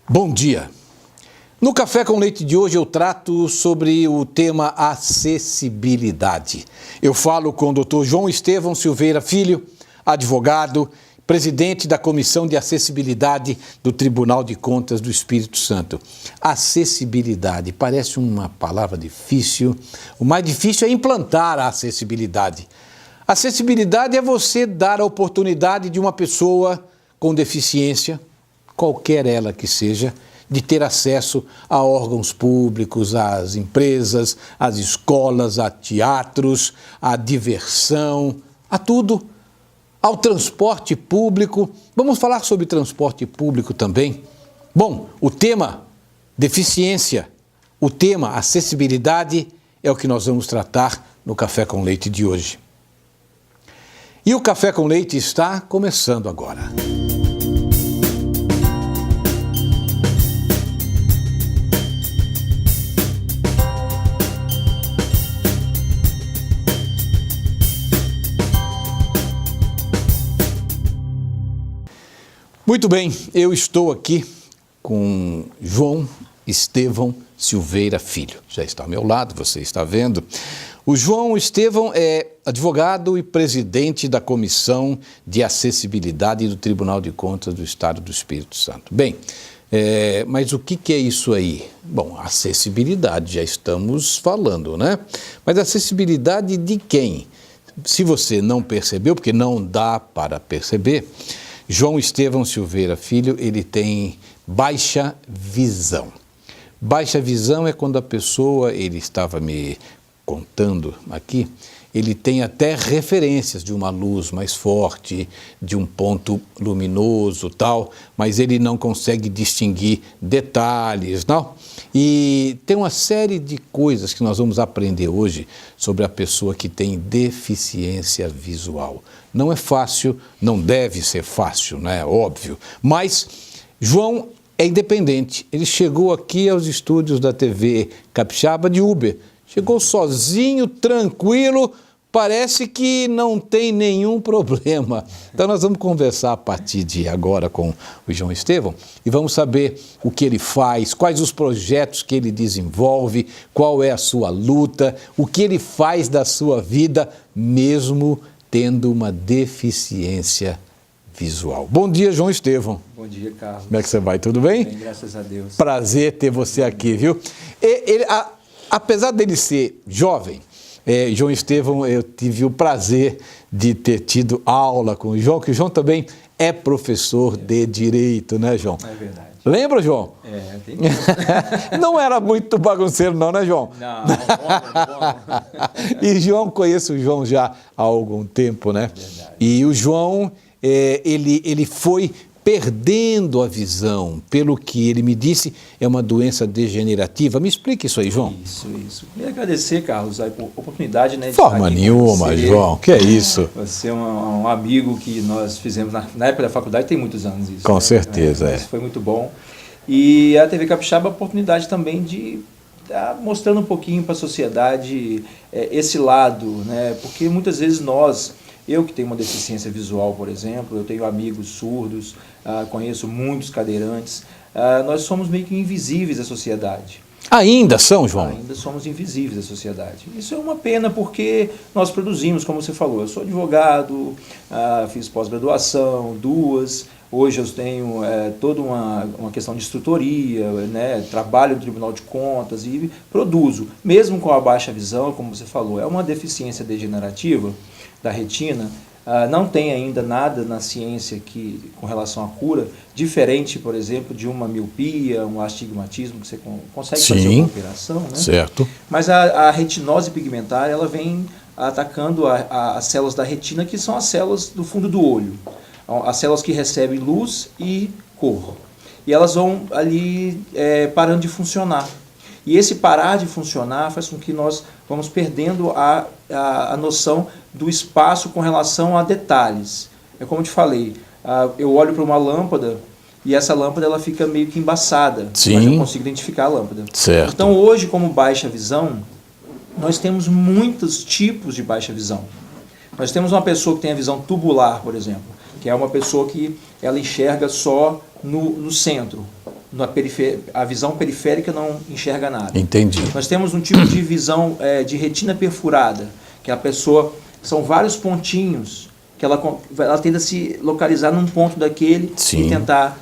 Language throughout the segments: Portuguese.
Bom dia! No Café com Leite de hoje eu trato sobre o tema acessibilidade. Eu falo com o Dr. João Estevão Silveira Filho, advogado, presidente da Comissão de Acessibilidade do Tribunal de Contas do Espírito Santo. Acessibilidade parece uma palavra difícil. O mais difícil é implantar a acessibilidade. Acessibilidade é você dar a oportunidade de uma pessoa com deficiência, qualquer ela que seja, de ter acesso a órgãos públicos, às empresas, às escolas, a teatros, à diversão, a tudo, ao transporte público. Vamos falar sobre transporte público também. Bom, o tema deficiência, o tema acessibilidade é o que nós vamos tratar no Café com Leite de hoje. E o Café com Leite está começando agora. Muito bem, eu estou aqui com João Estevão Silveira Filho. Já está ao meu lado, você está vendo. O João Estevão é advogado e presidente da Comissão de Acessibilidade do Tribunal de Contas do Estado do Espírito Santo. Bem, mas o que é isso aí? Bom, acessibilidade, já estamos falando, né? Mas acessibilidade de quem? Se você não percebeu, porque não dá para perceber, João Estevão Silveira Filho, ele tem baixa visão. Baixa visão é quando a pessoa, ele estava me contando aqui, ele tem até referências de uma luz mais forte, de um ponto luminoso, tal, mas ele não consegue distinguir detalhes, não? E tem uma série de coisas que nós vamos aprender hoje sobre a pessoa que tem deficiência visual. Não é fácil, não deve ser fácil, né? Óbvio. Mas João é independente. Ele chegou aqui aos estúdios da TV Capixaba de Uber. Chegou sozinho, tranquilo, parece que não tem nenhum problema. Então nós vamos conversar a partir de agora com o João Estevão e vamos saber o que ele faz, quais os projetos que ele desenvolve, qual é a sua luta, o que ele faz da sua vida, mesmo tendo uma deficiência visual. Bom dia, João Estevão. Bom dia, Carlos. Como é que você vai? Tudo bem? Bem, graças a Deus. Prazer ter você aqui, viu? Apesar dele ser jovem, João Estevão, eu tive o prazer de ter tido aula com o João, que o João também é professor de Direito, né, João? É verdade. Lembra, João? Tem Não era muito bagunceiro não, né, João? Não, bom. E João, conheço o João já há algum tempo, né? Verdade. E o João, ele foi perdendo a visão, pelo que ele me disse, é uma doença degenerativa. Me explique isso aí, João. Isso. Queria agradecer, Carlos, a oportunidade, né? De Forma estar aqui nenhuma, com você. João. Que é isso? Você é um amigo que nós fizemos na época da faculdade, tem muitos anos isso. Com né? certeza, Isso foi muito bom. E a TV Capixaba, a oportunidade também de estar mostrando um pouquinho para a sociedade esse lado, né? Porque muitas vezes eu que tenho uma deficiência visual, por exemplo, eu tenho amigos surdos, conheço muitos cadeirantes, nós somos meio que invisíveis à sociedade. Ainda são, João? Ainda somos invisíveis à sociedade. Isso é uma pena porque nós produzimos, como você falou, eu sou advogado, fiz pós-graduação, 2, hoje eu tenho toda uma questão de instrutoria, né, trabalho no Tribunal de Contas e produzo, mesmo com a baixa visão, como você falou, é uma deficiência degenerativa da retina. Não tem ainda nada na ciência com relação à cura, diferente, por exemplo, de uma miopia, um astigmatismo, que você consegue fazer uma operação, né? Certo. Mas a retinose pigmentar, ela vem atacando as células da retina, que são as células do fundo do olho, as células que recebem luz e cor. E elas vão ali parando de funcionar. E esse parar de funcionar faz com que nós vamos perdendo a noção do espaço com relação a detalhes. É como eu te falei, eu olho para uma lâmpada e essa lâmpada ela fica meio que embaçada, Sim. mas eu consigo identificar a lâmpada. Certo. Então hoje, como baixa visão, nós temos muitos tipos de baixa visão. Nós temos uma pessoa que tem a visão tubular, por exemplo, que é uma pessoa que ela enxerga só no centro. a visão periférica não enxerga nada. Entendi. Nós temos um tipo de visão de retina perfurada, que a pessoa, são vários pontinhos, que ela tenta se localizar num ponto daquele Sim. e tentar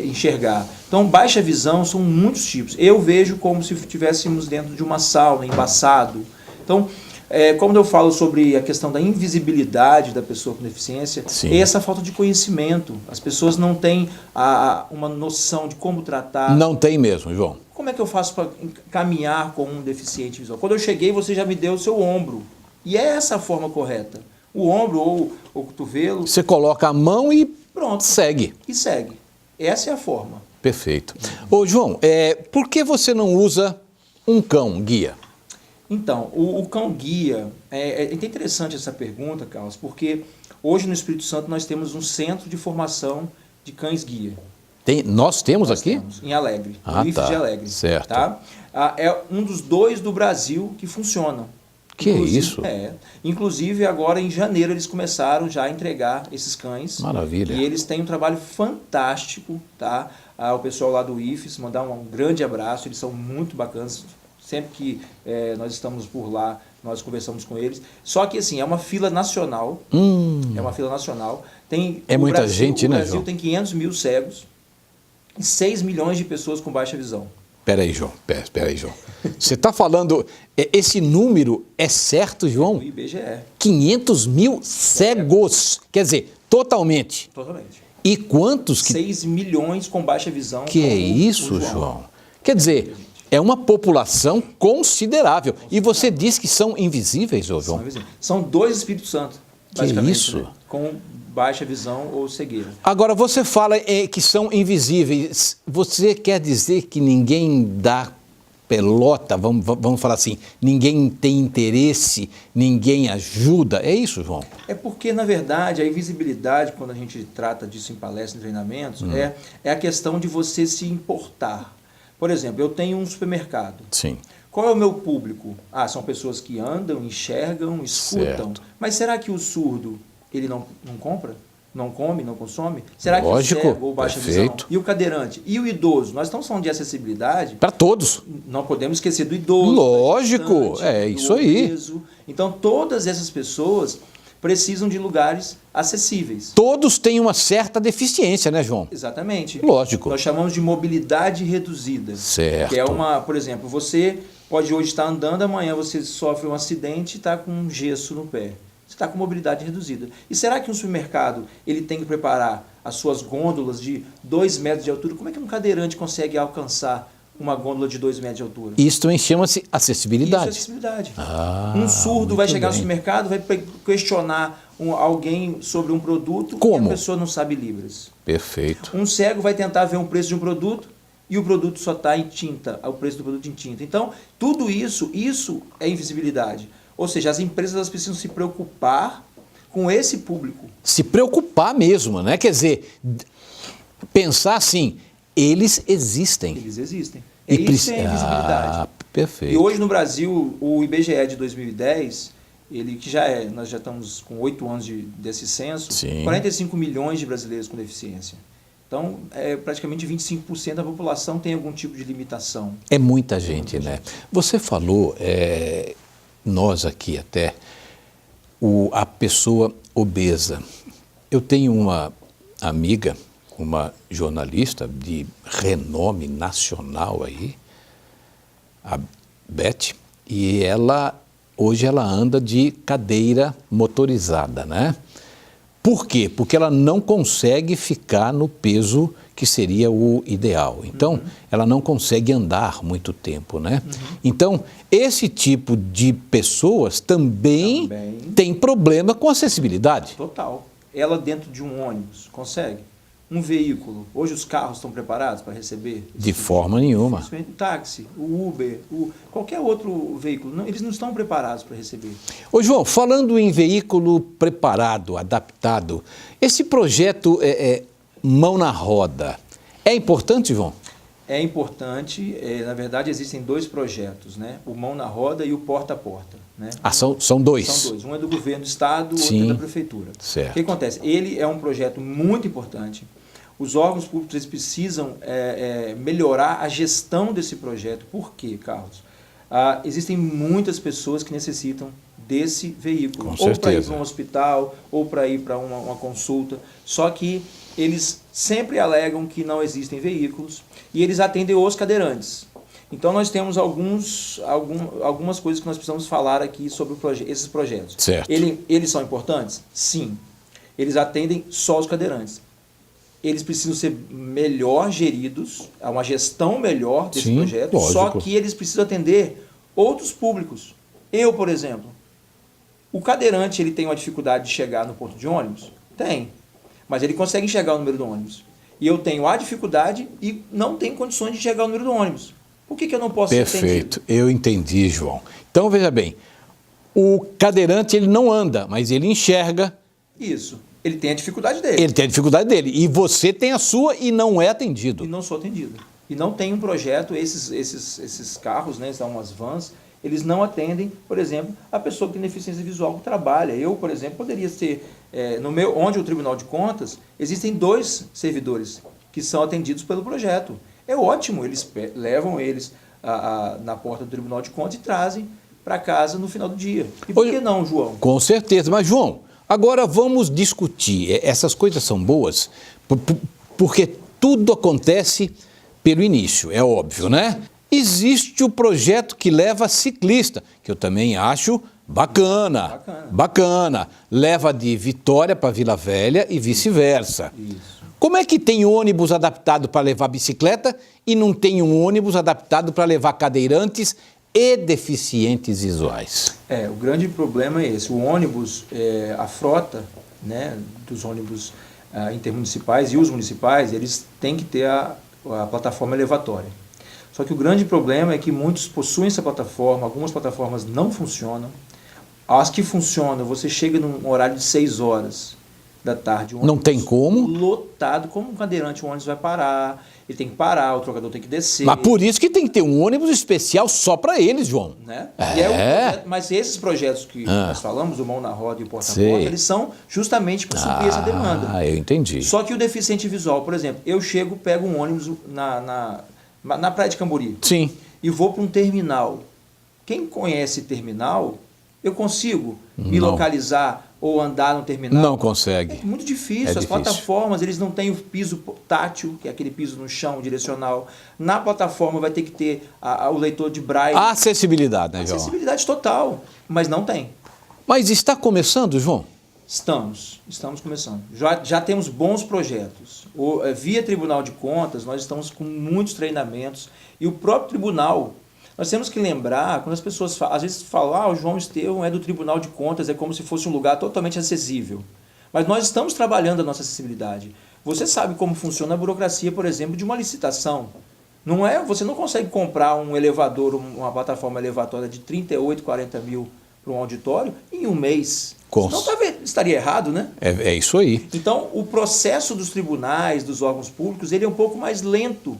enxergar. Então, baixa visão são muitos tipos. Eu vejo como se estivéssemos dentro de uma sauna, embaçado. Então, quando eu falo sobre a questão da invisibilidade da pessoa com deficiência, Sim. é essa falta de conhecimento. As pessoas não têm uma noção de como tratar. Não tem mesmo, João. Como é que eu faço para caminhar com um deficiente visual? Quando eu cheguei, você já me deu o seu ombro. E é essa a forma correta. O ombro ou o cotovelo. Você coloca a mão e Pronto. segue. E segue. Essa é a forma. Perfeito. Ô, João, por que você não usa um cão guia? Então, o cão guia, é interessante essa pergunta, Carlos, porque hoje no Espírito Santo nós temos um centro de formação de cães guia. Nós temos aqui? Temos, em Alegre, Ah, no IFES tá. de Alegre. Certo. Tá? É um dos 2 do Brasil que funcionam. Que isso? Inclusive, agora em janeiro eles começaram já a entregar esses cães. Maravilha. E eles têm um trabalho fantástico, tá? O pessoal lá do IFES, mandar um grande abraço, eles são muito bacanas. Sempre que nós estamos por lá, nós conversamos com eles. Só que, assim, é uma fila nacional. É uma fila nacional. Muita gente, né, João? O Brasil tem 500 mil cegos e 6 milhões de pessoas com baixa visão. Espera aí, João. Você está falando, esse número é certo, João? O IBGE. 500 mil cegos. Quer dizer, totalmente. Totalmente. E quantos que... 6 milhões com baixa visão. Que é isso, João? Quer dizer, é uma população considerável. E você diz que são invisíveis, ô João? São 2 Espíritos Santos, basicamente. Que isso? Né? Com baixa visão ou cegueira. Agora, você fala que são invisíveis. Você quer dizer que ninguém dá pelota, vamos falar assim, ninguém tem interesse, ninguém ajuda? É isso, João? É porque, na verdade, a invisibilidade, quando a gente trata disso em palestras e treinamentos, é a questão de você se importar. Por exemplo, eu tenho um supermercado. Sim. Qual é o meu público? São pessoas que andam, enxergam, escutam. Certo. Mas será que o surdo, ele não compra? Não come, não consome? Será que Lógico, o cego ou baixa perfeito. visão? E o cadeirante? E o idoso? Nós estamos falando de acessibilidade. Para todos. Não podemos esquecer do idoso. Lógico, do isso aí. obeso. Então, todas essas pessoas precisam de lugares acessíveis. Todos têm uma certa deficiência, né, João? Exatamente. Lógico. Nós chamamos de mobilidade reduzida. Certo. Que é por exemplo, você pode hoje estar andando, amanhã você sofre um acidente e está com um gesso no pé. Você está com mobilidade reduzida. E será que um supermercado ele tem que preparar as suas gôndolas de 2 metros de altura? Como é que um cadeirante consegue alcançar uma gôndola de 2 metros de altura? Isso também chama-se acessibilidade. Isso é acessibilidade. Um surdo vai chegar no supermercado, vai questionar alguém sobre um produto Como? e a pessoa não sabe Libras. Perfeito. Um cego vai tentar ver um preço de um produto e o produto só está em tinta, o preço do produto em tinta. Então, tudo isso é invisibilidade. Ou seja, as empresas elas precisam se preocupar com esse público. Se preocupar mesmo, né? Quer dizer, pensar assim, eles existem. Eles existem. E Isso é a invisibilidade. Perfeito. E hoje no Brasil, o IBGE de 2010, nós já estamos com 8 anos desse censo, Sim. 45 milhões de brasileiros com deficiência. Então, praticamente 25% da população tem algum tipo de limitação. É muita gente, né? Você falou, nós aqui até, a pessoa obesa. Eu tenho uma amiga, uma jornalista de renome nacional aí, a Beth, e hoje ela anda de cadeira motorizada, né? Por quê? Porque ela não consegue ficar no peso que seria o ideal. Então, ela não consegue andar muito tempo, né? Então, esse tipo de pessoas também tem problema com acessibilidade. Total. Ela dentro de um ônibus, consegue? Um veículo. Hoje os carros estão preparados para receber? De forma nenhuma. O táxi, o Uber, qualquer outro veículo. Eles não estão preparados para receber. Ô João, falando em veículo preparado, adaptado, esse projeto Mão na Roda, é importante, João? É importante. Na verdade, existem 2 projetos, né? O Mão na Roda e o Porta a Porta. Né? São 2? São 2. Um é do governo do estado, o Sim. outro é da prefeitura. Certo. O que acontece? Ele é um projeto muito importante. Os órgãos públicos eles precisam melhorar a gestão desse projeto. Por quê, Carlos? Existem muitas pessoas que necessitam desse veículo, ou para ir para um hospital, ou para ir para uma consulta, só que eles sempre alegam que não existem veículos e eles atendem os cadeirantes. Então nós temos algumas coisas que nós precisamos falar aqui sobre esses projetos. Certo. Eles são importantes? Sim. Eles atendem só os cadeirantes. Eles precisam ser melhor geridos, há uma gestão melhor desse projeto, lógico. Só que eles precisam atender outros públicos. Eu, por exemplo, o cadeirante ele tem uma dificuldade de chegar no ponto de ônibus? Tem, mas ele consegue enxergar o número do ônibus. E eu tenho a dificuldade e não tenho condições de enxergar o número do ônibus. Por que eu não posso ser atendido? Perfeito, eu entendi, João. Então, veja bem, o cadeirante ele não anda, mas ele enxerga. Isso. Ele tem a dificuldade dele. Ele tem a dificuldade dele. E você tem a sua e não é atendido. E não sou atendido. E não tem um projeto, esses carros, né, são umas vans, eles não atendem, por exemplo, a pessoa que tem deficiência visual que trabalha. Eu, por exemplo, poderia ser, onde o Tribunal de Contas, existem 2 servidores que são atendidos pelo projeto. É ótimo, eles levam eles na porta do Tribunal de Contas e trazem para casa no final do dia. E por que não, João? Com certeza, mas João, agora vamos discutir. Essas coisas são boas porque tudo acontece pelo início, é óbvio, né? Existe o projeto que leva ciclista, que eu também acho bacana. Leva de Vitória para Vila Velha e vice-versa. Isso. Como é que tem ônibus adaptado para levar bicicleta e não tem um ônibus adaptado para levar cadeirantes e deficientes visuais? O grande problema é esse. O ônibus, a frota, né, dos ônibus intermunicipais e os municipais, eles têm que ter a plataforma elevatória. Só que o grande problema é que muitos possuem essa plataforma, algumas plataformas não funcionam. As que funcionam, você chega num horário de 6 horas da tarde. Não tem como? Lotado. Como um cadeirante, o ônibus vai parar, ele tem que parar, o trocador tem que descer. Mas por isso que tem que ter um ônibus especial só para eles, João. Né? Mas esses projetos que nós falamos, o Mão na Roda e o Porta a Porta, eles são justamente para suprir essa demanda. Eu entendi. Só que o deficiente visual, por exemplo, eu chego, pego um ônibus na Praia de Cambori. Sim. E vou para um terminal. Quem conhece terminal, eu consigo me localizar ou andar no terminal? Não consegue. É muito difícil. As plataformas, eles não têm o piso tátil, que é aquele piso no chão direcional. Na plataforma vai ter que ter o leitor de braille. A acessibilidade, né, João? Acessibilidade total, mas não tem. Mas está começando, João? Estamos começando. Já temos bons projetos. Via Tribunal de Contas, nós estamos com muitos treinamentos. E o próprio tribunal, nós temos que lembrar, quando as pessoas às vezes falam, o João Estevão é do Tribunal de Contas, é como se fosse um lugar totalmente acessível. Mas nós estamos trabalhando a nossa acessibilidade. Você sabe como funciona a burocracia, por exemplo, de uma licitação. Você não consegue comprar um elevador, uma plataforma elevatória de 38, 40 mil para um auditório em um mês. Senão estaria errado, né? É isso aí. Então, o processo dos tribunais, dos órgãos públicos, ele é um pouco mais lento.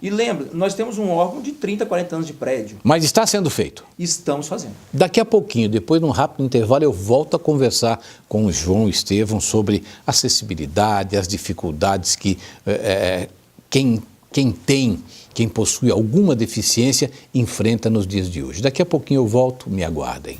E lembra, nós temos um órgão de 30, 40 anos de prédio. Mas está sendo feito. Estamos fazendo. Daqui a pouquinho, depois de um rápido intervalo, eu volto a conversar com o João Estevão sobre acessibilidade, as dificuldades que quem possui alguma deficiência enfrenta nos dias de hoje. Daqui a pouquinho eu volto, me aguardem.